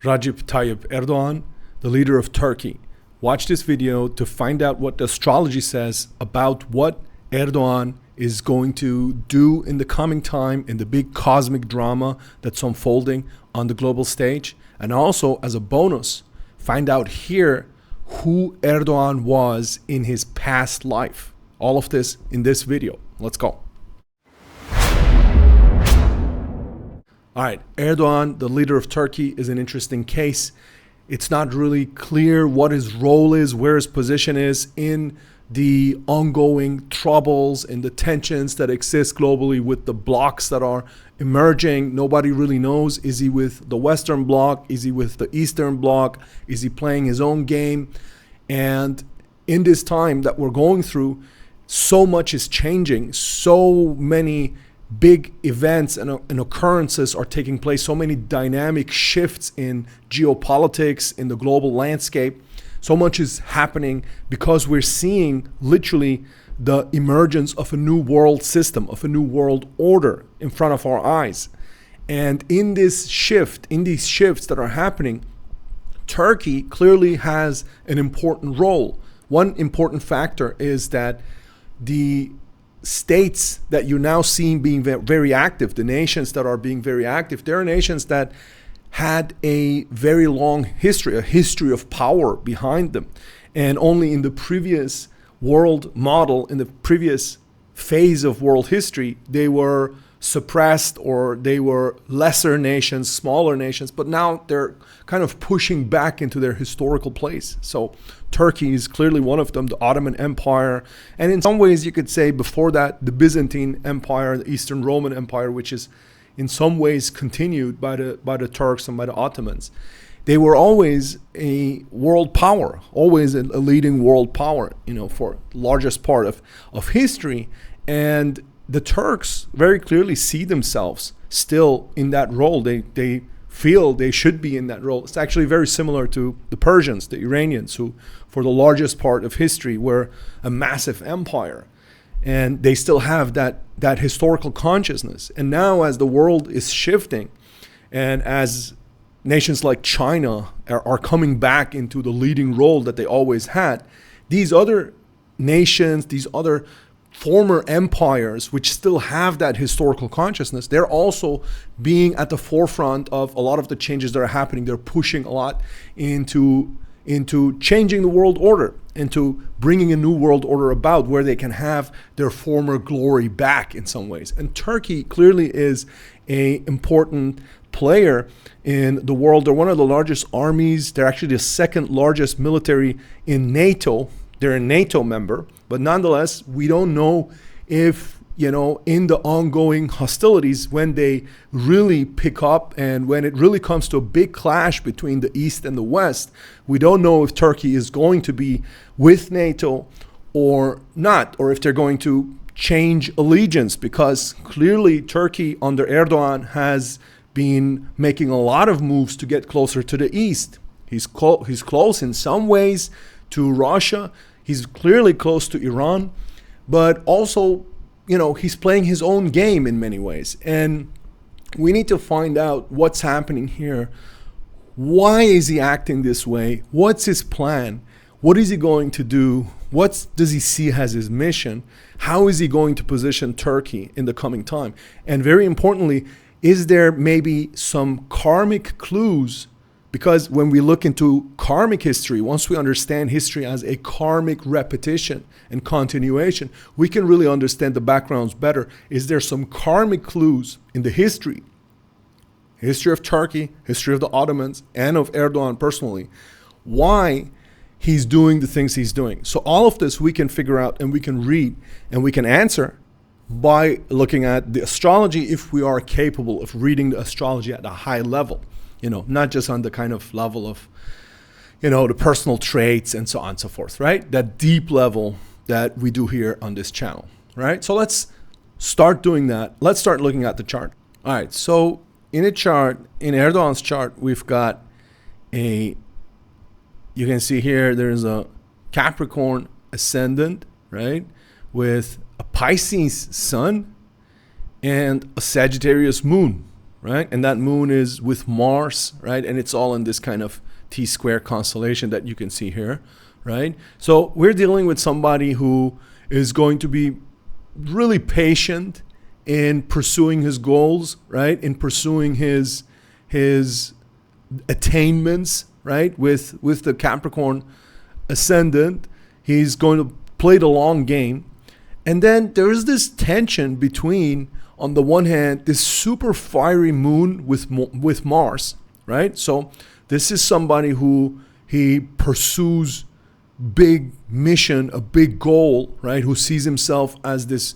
Recep Tayyip Erdoğan, the leader of Turkey. Watch this video to find out what the astrology says about what Erdogan is going to do in the coming time in the big cosmic drama that's unfolding on the global stage. And also, as a bonus, find out here who Erdogan was in his past life. All of this in this video. Let's go. All right, Erdogan, the leader of Turkey, is an interesting case. It's not really clear what his role is, where his position is in the ongoing troubles and the tensions that exist globally with the blocs that are emerging. Nobody really knows. Is he with the Western Bloc? Is he with the Eastern Bloc? Is he playing his own game? And in this time that we're going through, so much is changing. So many big events and occurrences are taking place, so many dynamic shifts in geopolitics, in the global landscape. So much is happening because we're seeing literally the emergence of a new world system, of a new world order in front of our eyes. And in this shift, in these shifts that are happening, Turkey clearly has an important role. One important factor is that the states that you're now seeing being very active, the nations that are being very active, there are nations that had a very long history, a history of power behind them. And only in the previous world model, in the previous phase of world history, they were suppressed or they were lesser nations, smaller nations, but now they're kind of pushing back into their historical place. So Turkey is clearly one of them, the Ottoman Empire, and in some ways you could say before that the Byzantine Empire, the Eastern Roman Empire, which is in some ways continued by the Turks and by the Ottomans. They were always a world power, always a leading world power, for the largest part of history. And the Turks very clearly see themselves still in that role. They feel they should be in that role. It's actually very similar to the Persians, the Iranians, who for the largest part of history were a massive empire. And they still have that historical consciousness. And now as the world is shifting and as nations like China are coming back into the leading role that they always had, these other nations, these other former empires which still have that historical consciousness, they're also being at the forefront of a lot of the changes that are happening. They're pushing a lot into changing the world order, into bringing a new world order about where they can have their former glory back in some ways. And Turkey clearly is an important player in the world. They're one of the largest armies. They're actually the second largest military in NATO. They're a NATO member, but nonetheless, we don't know if, in the ongoing hostilities, when they really pick up and when it really comes to a big clash between the East and the West, we don't know if Turkey is going to be with NATO or not, or if they're going to change allegiance, because clearly Turkey under Erdogan has been making a lot of moves to get closer to the East. He's close in some ways to Russia. He's clearly close to Iran, but also, he's playing his own game in many ways. And we need to find out what's happening here. Why is he acting this way? What's his plan? What is he going to do? What does he see as his mission? How is he going to position Turkey in the coming time? And very importantly, is there maybe some karmic clues? Because when we look into karmic history, once we understand history as a karmic repetition and continuation, we can really understand the backgrounds better. Is there some karmic clues in the history of Turkey, history of the Ottomans, and of Erdogan personally, why he's doing the things he's doing? So all of this we can figure out and we can read and we can answer by looking at the astrology if we are capable of reading the astrology at a high level. Not just on the kind of level of, the personal traits and so on and so forth, right? That deep level that we do here on this channel, right? So let's start doing that. Let's start looking at the chart. All right, so in a chart, in Erdogan's chart, we've got you can see here, there's a Capricorn ascendant, right? With a Pisces sun and a Sagittarius moon. right? And that moon is with Mars, right? And it's all in this kind of T-square constellation that you can see here, right? So we're dealing with somebody who is going to be really patient in pursuing his goals, right? In pursuing his attainments, right? With the Capricorn ascendant, he's going to play the long game. And then there is this tension between, on the one hand, this super fiery moon with Mars, right? So this is somebody who he pursues big mission, a big goal, right? Who sees himself as this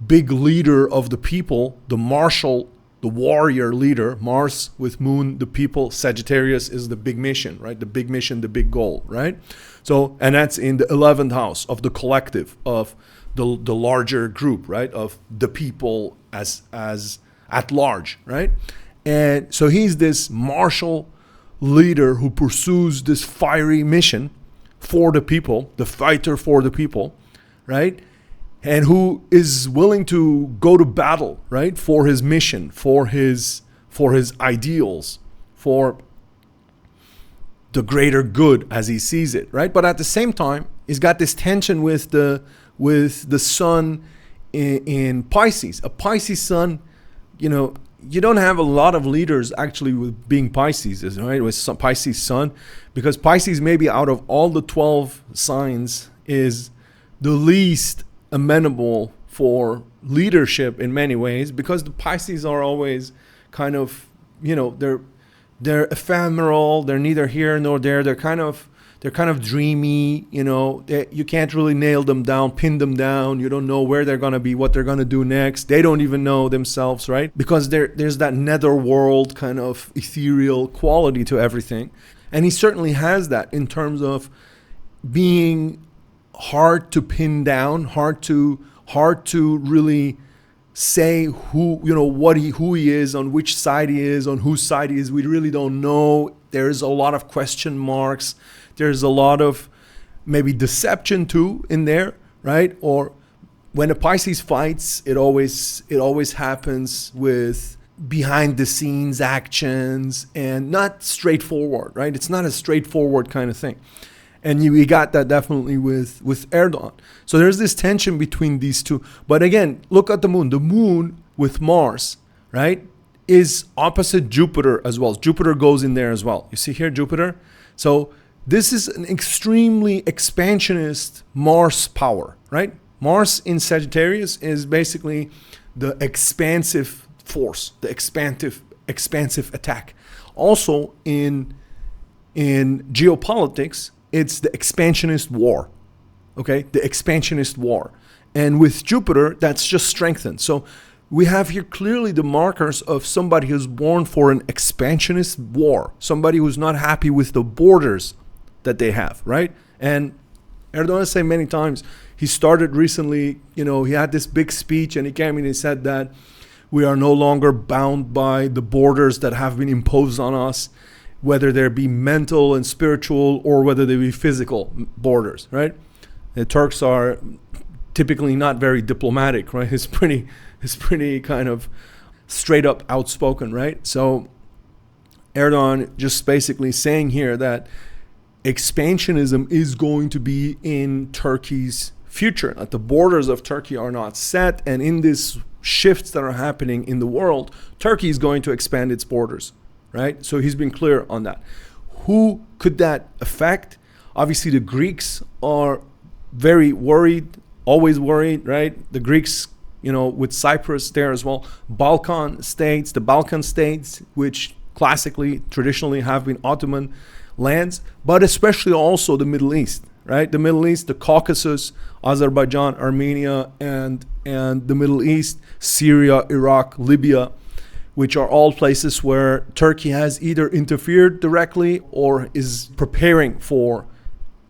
big leader of the people, the marshal, the warrior leader. Mars with moon, the people. Sagittarius is the big mission, right? The big mission, the big goal, right? So, and that's in the 11th house of the collective, of the larger group, right? Of the people as at large, right? And so he's this martial leader who pursues this fiery mission for the people, the fighter for the people, right? And who is willing to go to battle, right? For his mission, for his ideals, for the greater good as he sees it, right? But at the same time, he's got this tension with the sun in Pisces. A Pisces sun, you don't have a lot of leaders actually with being Pisces, right? With some Pisces sun, because Pisces maybe out of all the 12 signs is the least amenable for leadership in many ways, because the Pisces are always kind of, they're ephemeral, they're neither here nor there, they're kind of dreamy, you can't really nail them down, pin them down. You don't know where they're going to be, what they're going to do next. They don't even know themselves, right? Because there's that netherworld kind of ethereal quality to everything. And he certainly has that in terms of being hard to pin down, hard to really say who he is, on which side he is, on whose side he is. We really don't know. There's a lot of question marks. There's a lot of maybe deception too in there, right? Or when a Pisces fights, it always happens with behind the scenes actions and not straightforward, right? It's not a straightforward kind of thing. And we got that definitely with Erdogan. So there's this tension between these two. But again, look at the moon. The moon with Mars, right, is opposite Jupiter as well. Jupiter goes in there as well. You see here, Jupiter? So this is an extremely expansionist Mars power, right? Mars in Sagittarius is basically the expansive force, the expansive attack. Also in geopolitics, it's the expansionist war, okay? The expansionist war. And with Jupiter, that's just strengthened. So we have here clearly the markers of somebody who's born for an expansionist war, somebody who's not happy with the borders that they have, right? And Erdogan has said many times, he started recently, he had this big speech and he came in and said that we are no longer bound by the borders that have been imposed on us, whether there be mental and spiritual or whether they be physical borders, right? The Turks are typically not very diplomatic, right? It's pretty kind of straight up outspoken, right? So Erdogan just basically saying here that expansionism is going to be in Turkey's future, that the borders of Turkey are not set, and in these shifts that are happening in the world, Turkey is going to expand its borders, right? So he's been clear on that. Who could that affect? Obviously, the Greeks are very worried, always worried, right? The Greeks, with Cyprus there as well. The Balkan states, which classically, traditionally have been Ottoman lands, but especially also the Middle East, right? The Middle East, the Caucasus, Azerbaijan, Armenia, and the Middle East, Syria, Iraq, Libya, which are all places where Turkey has either interfered directly or is preparing for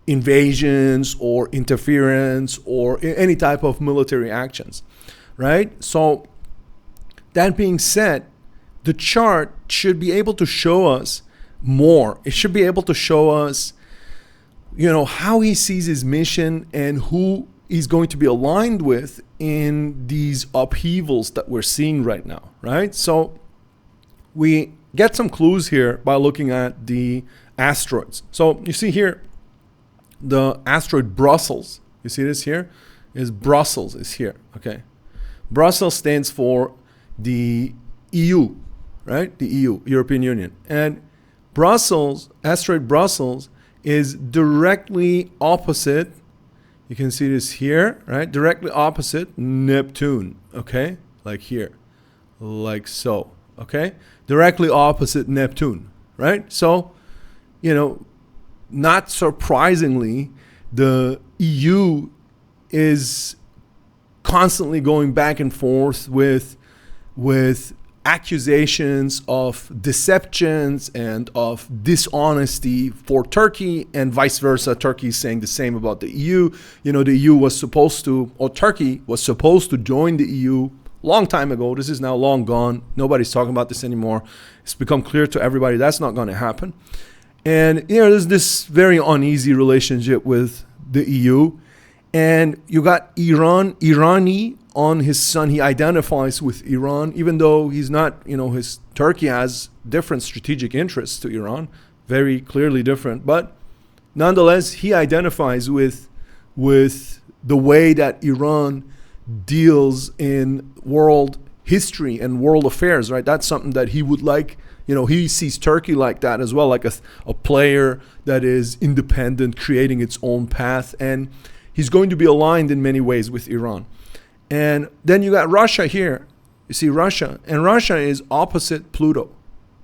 invasions or interference or any type of military actions, right? So that being said, the chart should be able to show us more. It should be able to show us, how he sees his mission and who he's going to be aligned with in these upheavals that we're seeing right now, right? So we get some clues here by looking at the asteroids. So you see here, the asteroid Brussels. You see this here? Is Brussels is here, okay? Brussels stands for the EU, right? The EU, European Union. And Brussels, asteroid Brussels, is directly opposite, you can see this here, right? Directly opposite Neptune, okay? Like here, like so, okay? Directly opposite Neptune, right? So, not surprisingly, the EU is constantly going back and forth with accusations of deceptions and of dishonesty for Turkey, and vice versa. Turkey is saying the same about the EU. The EU was supposed to, or Turkey was supposed to join the EU long time ago. This is now long gone. Nobody's talking about this anymore. It's become clear to everybody that's not going to happen. And, there's this very uneasy relationship with the EU. And you got Irani on his son. He identifies with Iran, even though he's not, Turkey has different strategic interests to Iran, very clearly different. But nonetheless, he identifies with the way that Iran deals in world history and world affairs, right? That's something that he would like. He sees Turkey like that as well, like a player that is independent, creating its own path. And he's going to be aligned in many ways with Iran. And then you got Russia here. You see Russia. And Russia is opposite Pluto.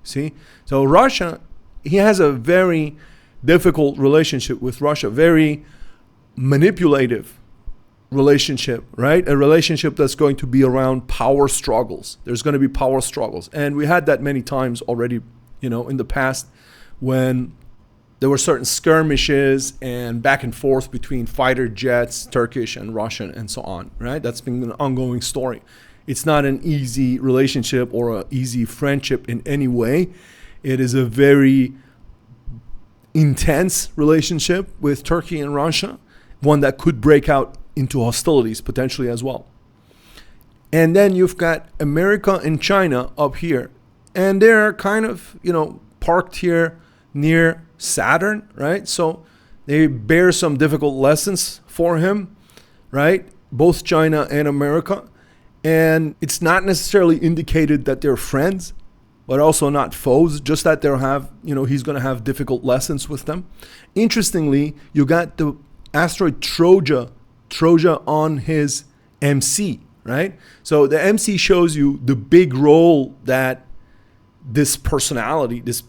See? So Russia, he has a very difficult relationship with Russia. Very manipulative relationship, right? A relationship that's going to be around power struggles. There's going to be power struggles. And we had that many times already, in the past, when there were certain skirmishes and back and forth between fighter jets, Turkish and Russian and so on, right? That's been an ongoing story. It's not an easy relationship or an easy friendship in any way. It is a very intense relationship with Turkey and Russia, one that could break out into hostilities potentially as well. And then you've got America and China up here. And they're kind of, parked here near Saturn, right? So they bear some difficult lessons for him, right? Both China and America. And it's not necessarily indicated that they're friends, but also not foes, just that they'll have, he's going to have difficult lessons with them. Interestingly, you got the asteroid Troja on his MC, right? So the MC shows you the big role that this personality, this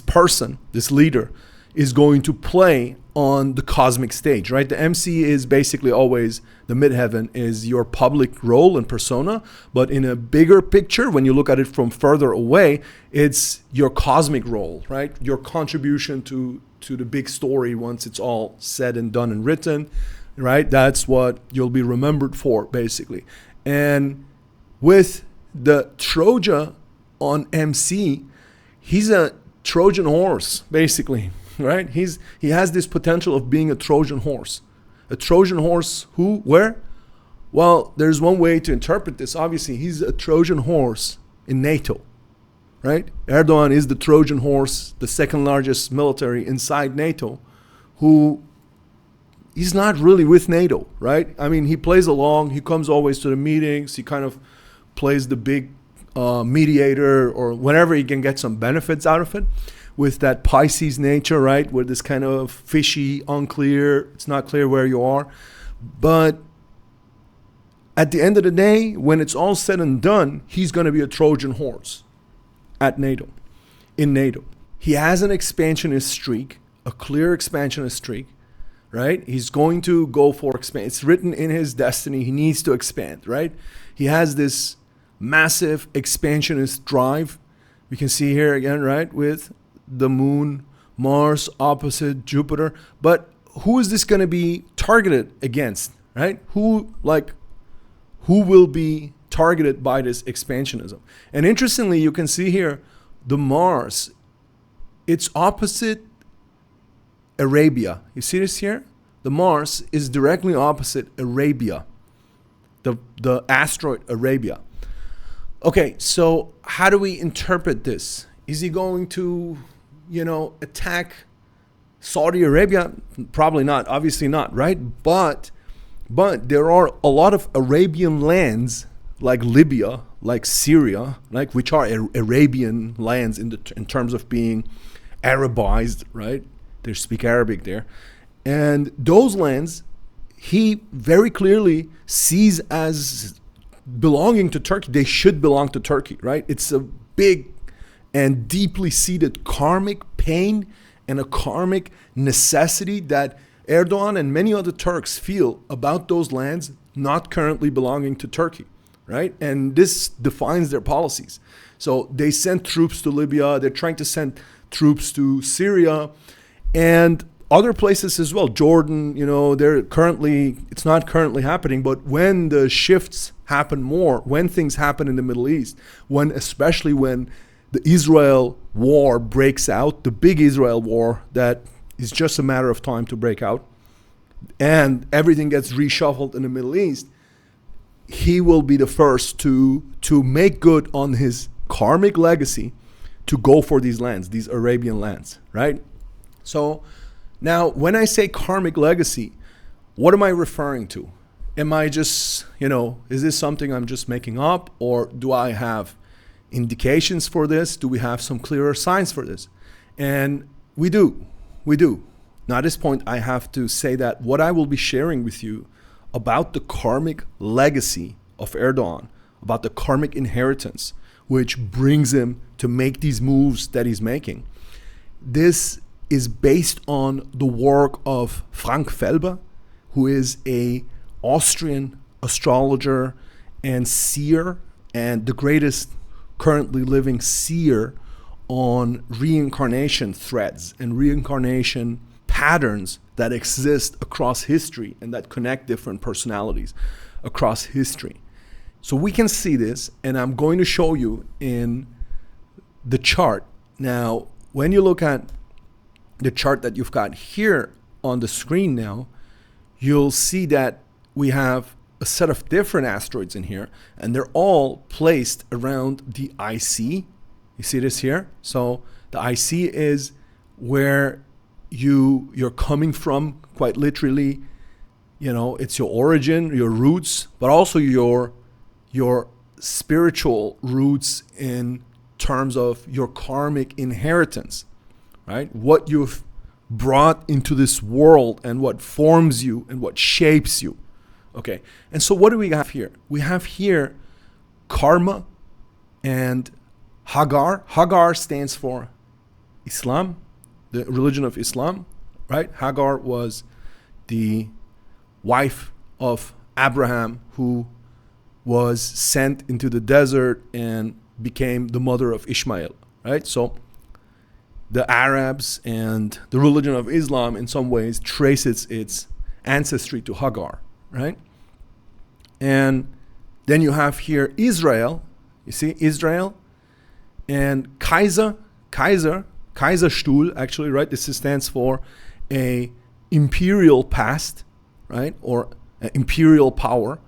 person, this leader is going to play on the cosmic stage, right? The MC is basically always, the midheaven is your public role and persona, but in a bigger picture, when you look at it from further away, it's your cosmic role, right? Your contribution to the big story once it's all said and done and written, right? That's what you'll be remembered for, basically. And with the Troja on MC, he's a Trojan horse, basically, right? He has this potential of being a Trojan horse. A Trojan horse who, where? Well, there's one way to interpret this. Obviously, he's a Trojan horse in NATO, right? Erdogan is the Trojan horse, the second largest military inside NATO, who he's not really with NATO, right? I mean, he plays along. He comes always to the meetings. He kind of plays the big mediator, or whenever he can get some benefits out of it, with that Pisces nature, right? Where this kind of fishy, unclear, it's not clear where you are. But at the end of the day, when it's all said and done, he's going to be a Trojan horse at NATO, in NATO. He has an expansionist streak, a clear expansionist streak, right? He's going to go for expand. It's written in his destiny. He needs to expand, right? He has this massive expansionist drive. We can see here again, right, with the moon, Mars opposite Jupiter. But who is this going to be targeted against, right? Who will be targeted by this expansionism? And interestingly, you can see here the Mars, it's opposite Arabia. You see this here? The Mars is directly opposite Arabia, the asteroid Arabia. Okay, so how do we interpret this? Is he going to, attack Saudi Arabia? Probably not, obviously not, right? But there are a lot of Arabian lands like Libya, like Syria, like which are Arabian lands in terms of being Arabized, right? They speak Arabic there. And those lands he very clearly sees as belonging to Turkey. They should belong to Turkey, right? It's a big and deeply seated karmic pain and a karmic necessity that Erdogan and many other Turks feel about those lands not currently belonging to Turkey, right? And this defines their policies. So they sent troops to Libya. They're trying to send troops to Syria and other places as well. Jordan, it's not currently happening, but when the shifts happen more, when things happen in the Middle East, especially when the Israel war breaks out, the big Israel war that is just a matter of time to break out, and everything gets reshuffled in the Middle East, he will be the first to make good on his karmic legacy to go for these lands, these Arabian lands, right? So now, when I say karmic legacy, what am I referring to? Am I just, is this something I'm just making up, or do I have indications for this? Do we have some clearer signs for this? And we do. Now, at this point, I have to say that what I will be sharing with you about the karmic legacy of Erdogan, about the karmic inheritance, which brings him to make these moves that he's making, this is based on the work of Frank Felber, who is a Austrian astrologer and seer, and the greatest currently living seer on reincarnation threads and reincarnation patterns that exist across history and that connect different personalities across history. So we can see this, and I'm going to show you in the chart. Now, when you look at the chart that you've got here on the screen now, you'll see that we have a set of different asteroids in here, and they're all placed around the IC. You see this here? So the IC is where you're coming from, quite literally. It's your origin, your roots, but also your spiritual roots in terms of your karmic inheritance. Right? What you've brought into this world and what forms you and what shapes you. Okay. And so what do we have here? We have here karma and Hagar. Hagar stands for Islam, the religion of Islam, right? Hagar was the wife of Abraham, who was sent into the desert and became the mother of Ishmael, right? So the Arabs and the religion of Islam in some ways traces its ancestry to Hagar, right? And then you have here Israel. You see Israel and Kaiserstuhl, actually, right? This stands for a imperial past, right? Or imperial power.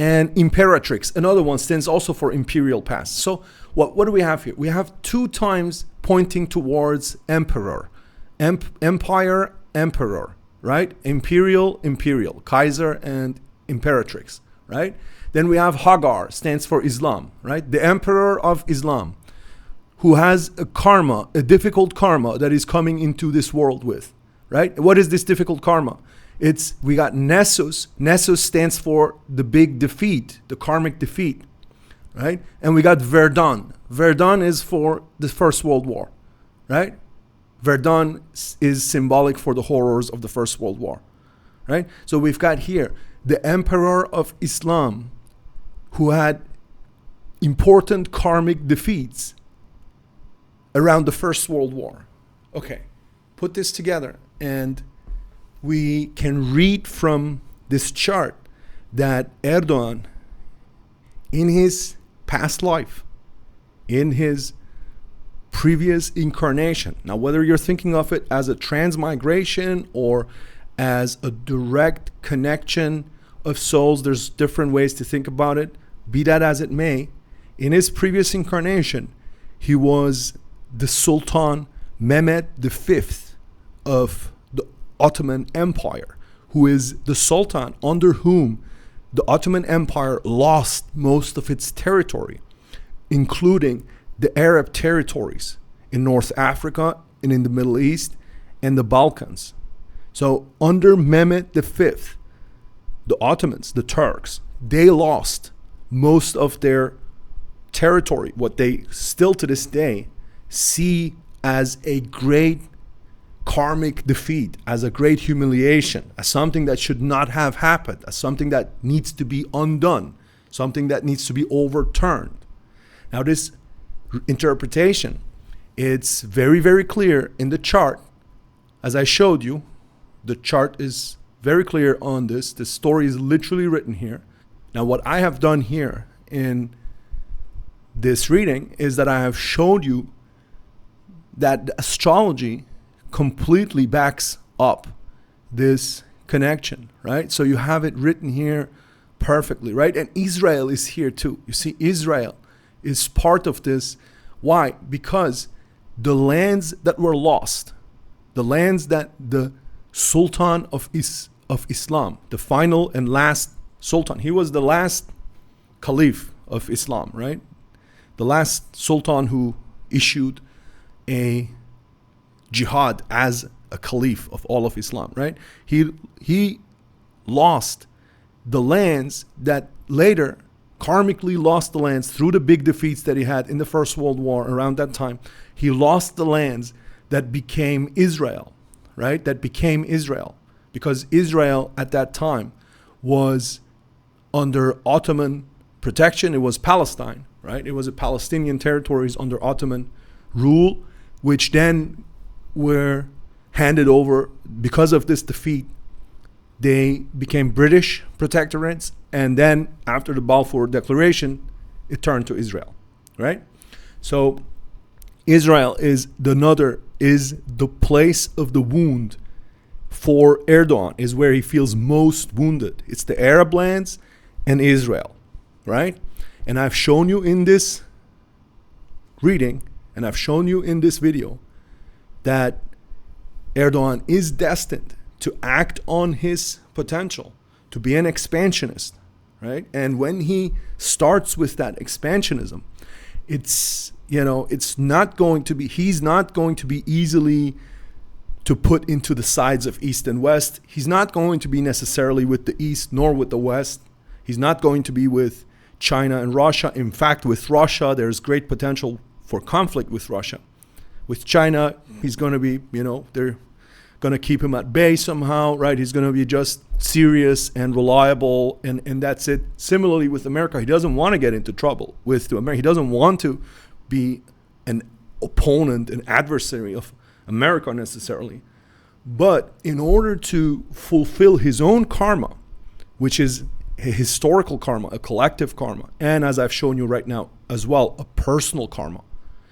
And imperatrix, another one, stands also for imperial past. So what do we have here? We have 2 times pointing towards emperor, empire, emperor, right? Imperial, Kaiser and imperatrix, right? Then we have Hagar, stands for Islam, right? The emperor of Islam, who has a difficult karma that is coming into this world with, right? What is this difficult karma? We got Nessus. Nessus stands for the big defeat, the karmic defeat, right? And we got Verdun. Verdun is for the First World War, right? Verdun is symbolic for the horrors of the First World War, right? So we've got here the Emperor of Islam, who had important karmic defeats around the First World War. Okay, put this together and we can read from this chart that Erdogan, in his past life, in his previous incarnation, now whether you're thinking of it as a transmigration or as a direct connection of souls, there's different ways to think about it. Be that as it may, In his previous incarnation, he was the Sultan Mehmet V of the Ottoman Empire, who is the Sultan under whom the Ottoman Empire lost most of its territory, including the Arab territories in North Africa and in the Middle East and the Balkans. So under Mehmet V, the Ottomans, the Turks, they lost most of their territory, what they still to this day see as a great karmic defeat, as a great humiliation, as something that should not have happened, as something that needs to be undone, something that needs to be overturned. Now this interpretation, it's very, very clear in the chart. As I showed you, the chart is very clear on this. The story is literally written here. Now what I have done here in this reading is that I have showed you that the astrology completely backs up this connection, right? So you have it written here perfectly, right? And Israel is here too. You see, Israel is part of this. Why? Because the lands that were lost, the lands that the Sultan of Islam, the final and last Sultan, he was the last Caliph of Islam, right? The last Sultan who issued a jihad as a Caliph of all of Islam, right? He lost the lands that later karmically lost the lands through the big defeats that he had in the First World War around that time. He lost the lands that became Israel, right? That became Israel, because Israel at that time was under Ottoman protection. It was Palestine, right? It was a Palestinian territories under Ottoman rule, which then were handed over because of this defeat. They became British protectorates, and then after the Balfour Declaration, it turned to Israel, right? So Israel is the place of the wound for Erdogan, is where he feels most wounded. It's the Arab lands and Israel, right? And I've shown you in this reading, and I've shown you in this video, that Erdogan is destined to act on his potential, to be an expansionist, right? And when he starts with that expansionism, it's not going to be, he's not going to be easily to put into the sides of East and West. He's not going to be necessarily with the East nor with the West. He's not going to be with China and Russia. In fact, with Russia, there's great potential for conflict with Russia. With China, he's going to be, they're going to keep him at bay somehow, right? He's going to be just serious and reliable, and that's it. Similarly with America, he doesn't want to get into trouble with America. He doesn't want to be an opponent, an adversary of America necessarily. But in order to fulfill his own karma, which is a historical karma, a collective karma, and as I've shown you right now as well, a personal karma,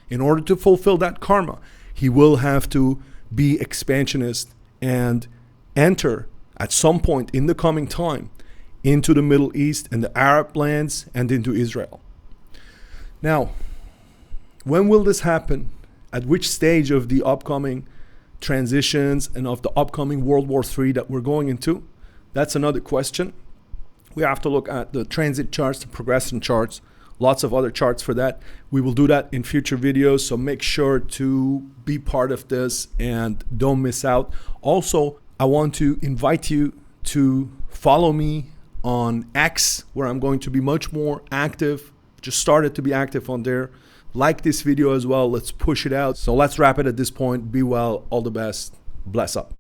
in order to fulfill that karma, he will have to be expansionist and enter at some point in the coming time into the Middle East and the Arab lands and into Israel. Now, when will this happen? At which stage of the upcoming transitions and of the upcoming World War III that we're going into? That's another question. We have to look at the transit charts, the progression charts, lots of other charts for that. We will do that in future videos, so make sure to be part of this and don't miss out. Also, I want to invite you to follow me on X, where I'm going to be much more active. Just started to be active on there. Like this video as well. Let's push it out. So let's wrap it at this point. Be well. All the best. Bless up.